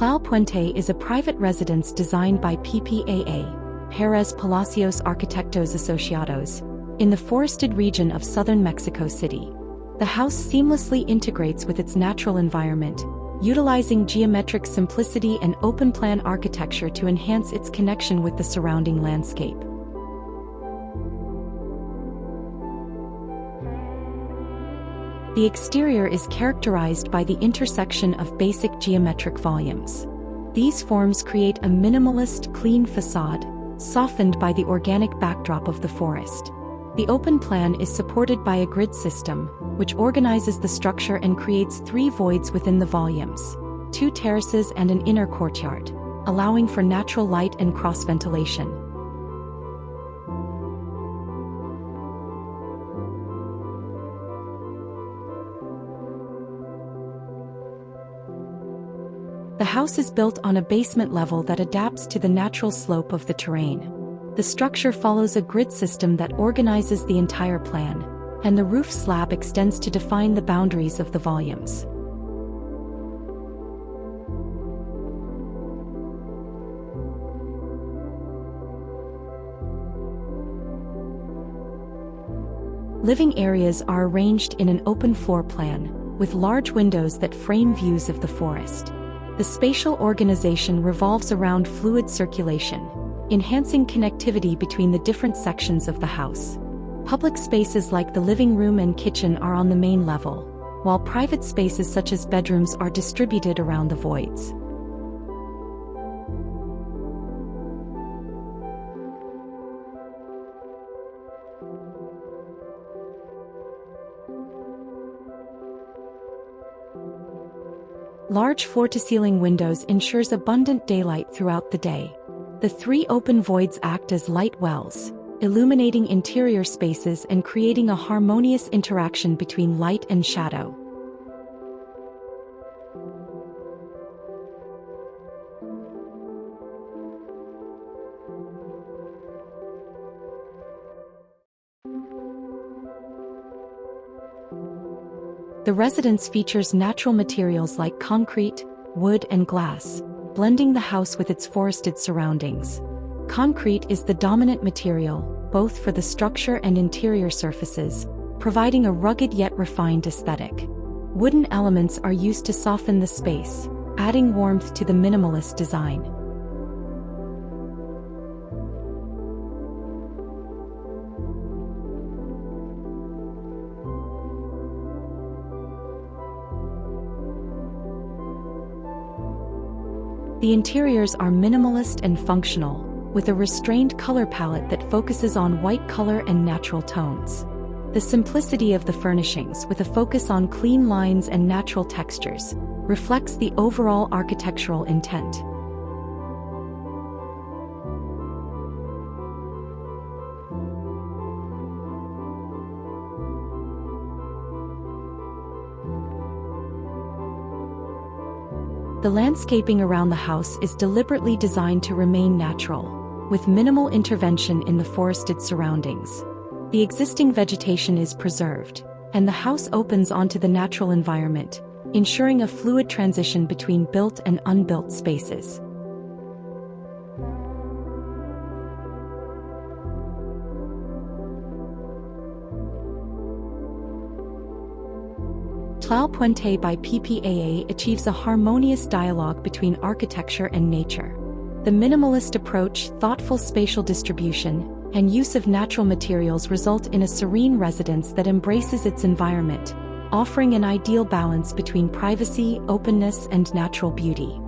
Tlalpuente is a private residence designed by PPAA, Pérez Palacios Arquitectos Asociados, in the forested region of southern Mexico City. The house seamlessly integrates with its natural environment, utilizing geometric simplicity and open-plan architecture to enhance its connection with the surrounding landscape. The exterior is characterized by the intersection of basic geometric volumes. These forms create a minimalist, clean facade, softened by the organic backdrop of the forest. The open plan is supported by a grid system, which organizes the structure and creates 3 voids within the volumes, 2 terraces and an inner courtyard, allowing for natural light and cross-ventilation. The house is built on a basement level that adapts to the natural slope of the terrain. The structure follows a grid system that organizes the entire plan, and the roof slab extends to define the boundaries of the volumes. Living areas are arranged in an open floor plan, with large windows that frame views of the forest. The spatial organization revolves around fluid circulation, enhancing connectivity between the different sections of the house. Public spaces like the living room and kitchen are on the main level, while private spaces such as bedrooms are distributed around the voids. Large floor-to-ceiling windows ensures abundant daylight throughout the day. The 3 open voids act as light wells, illuminating interior spaces and creating a harmonious interaction between light and shadow. The residence features natural materials like concrete, wood, and glass, blending the house with its forested surroundings. Concrete is the dominant material, both for the structure and interior surfaces, providing a rugged yet refined aesthetic. Wooden elements are used to soften the space, adding warmth to the minimalist design. The interiors are minimalist and functional, with a restrained color palette that focuses on white color and natural tones. The simplicity of the furnishings, with a focus on clean lines and natural textures, reflects the overall architectural intent. The landscaping around the house is deliberately designed to remain natural, with minimal intervention in the forested surroundings. The existing vegetation is preserved, and the house opens onto the natural environment, ensuring a fluid transition between built and unbuilt spaces. Tlalpuente by PPAA achieves a harmonious dialogue between architecture and nature. The minimalist approach, thoughtful spatial distribution, and use of natural materials result in a serene residence that embraces its environment, offering an ideal balance between privacy, openness, and natural beauty.